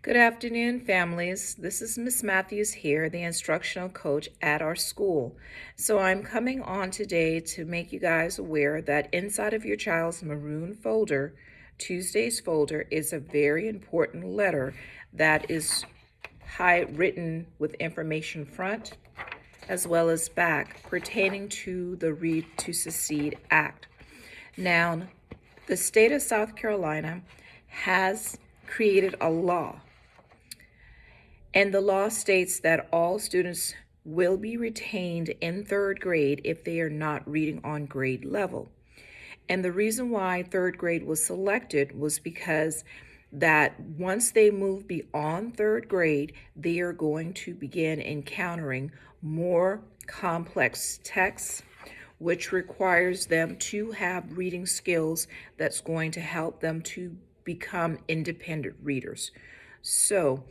Good afternoon, families. This is Miss Matthews here, the instructional coach at our school. So I'm coming on today to make you guys aware that inside of your child's maroon folder, Tuesday's folder, is a very important letter that is written with information front as well as back pertaining to the Read to Succeed Act. Now, the state of South Carolina has created a law, and the law states that all students will be retained in third grade if they are not reading on grade level. And the reason why third grade was selected was because that once they move beyond third grade, they are going to begin encountering more complex texts, which requires them to have reading skills that's going to help them to become independent readers. So,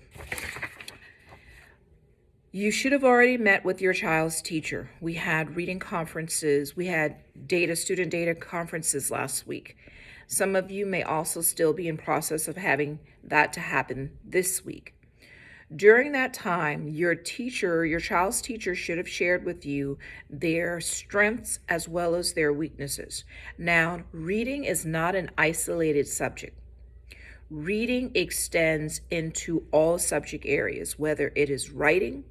you should have already met with your child's teacher. We had reading conferences, we had student data conferences last week. Some of you may also still be in process of having that to happen this week. During that time, your child's teacher should have shared with you their strengths as well as their weaknesses. Now, reading is not an isolated subject. Reading extends into all subject areas, whether it is writing,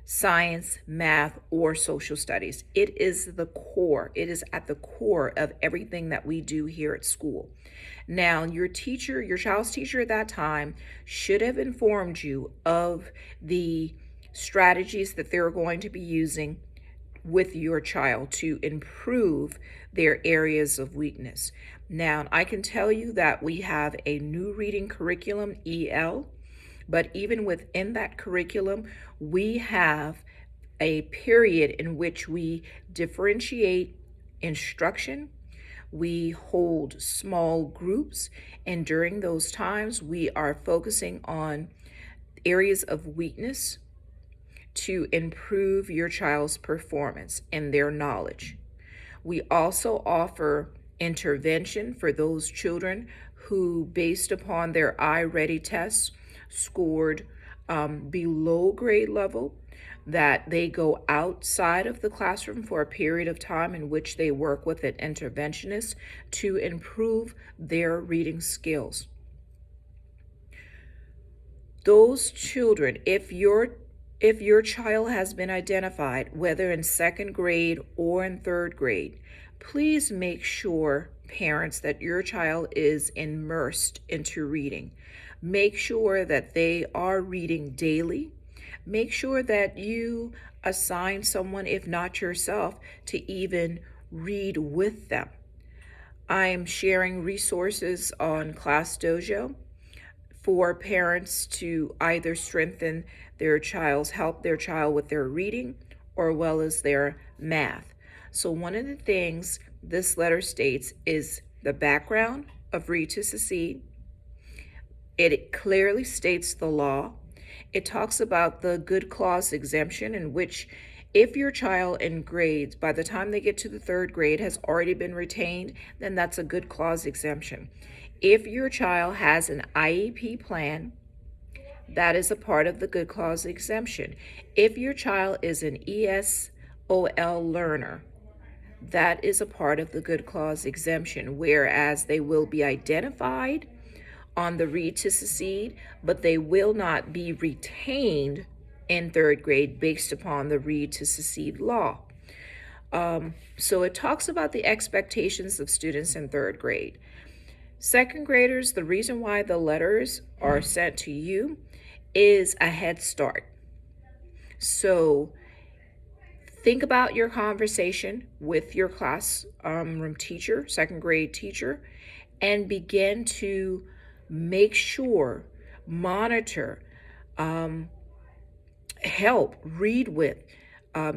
science, math, or social studies. It is the core. It is at the core of everything that we do here at school. Now, your child's teacher at that time should have informed you of the strategies that they're going to be using with your child to improve their areas of weakness. Now, I can tell you that we have a new reading curriculum, EL. But even within that curriculum, we have a period in which we differentiate instruction. We hold small groups, and during those times, we are focusing on areas of weakness to improve your child's performance and their knowledge. We also offer intervention for those children who, based upon their iReady tests, scored below grade level, that they go outside of the classroom for a period of time in which they work with an interventionist to improve their reading skills. Those children, if your child has been identified, whether in second grade or in third grade, please make sure, parents, that your child is immersed into reading. Make sure that they are reading daily. Make sure that you assign someone, if not yourself, to even read with them. I'm sharing resources on Class Dojo for parents to either strengthen help their child with their reading or well as their math. So one of the things this letter states is the background of Read to Succeed. It clearly states the law. It talks about the good clause exemption, in which if your child in grades, by the time they get to the third grade, has already been retained, then that's a good clause exemption. If your child has an IEP plan, that is a part of the good clause exemption. If your child is an ESOL learner, that is a part of the good clause exemption, whereas they will be identified on the Read to Succeed, but they will not be retained in third grade based upon the Read to Succeed law. So it talks about the expectations of students in third grade. Second graders, the reason why the letters are sent to you is a head start. So think about your conversation with your classroom teacher, second grade teacher, and begin to make sure, monitor, help, read with,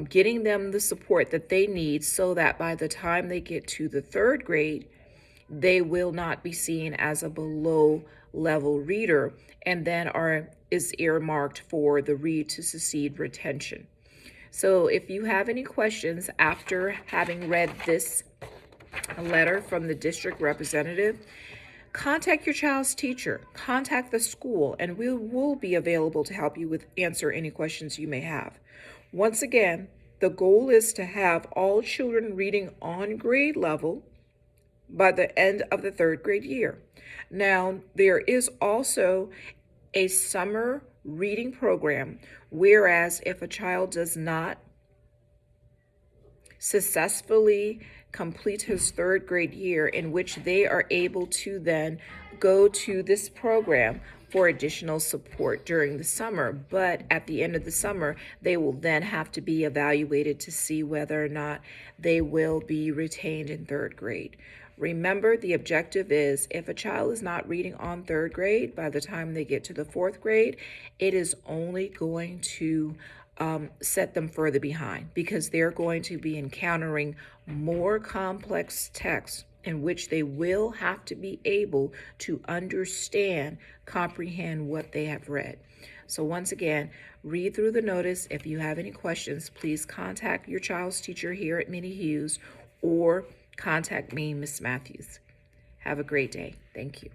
getting them the support that they need so that by the time they get to the third grade, they will not be seen as a below level reader and then is earmarked for the Read to Succeed retention. So if you have any questions after having read this letter from the district representative, contact your child's teacher, contact the school, and we will be available to help you with answer any questions you may have. Once again, the goal is to have all children reading on grade level by the end of the third grade year. Now, there is also a summer reading program, whereas if a child does not successfully complete his third grade year, in which they are able to then go to this program for additional support during the summer. But at the end of the summer, they will then have to be evaluated to see whether or not they will be retained in third grade. Remember, the objective is if a child is not reading on third grade by the time they get to the fourth grade, it is only going to set them further behind, because they're going to be encountering more complex texts in which they will have to be able to understand, comprehend what they have read. So once again, read through the notice. If you have any questions, please contact your child's teacher here at Minnie Hughes or contact me, Miss Matthews. Have a great day. Thank you.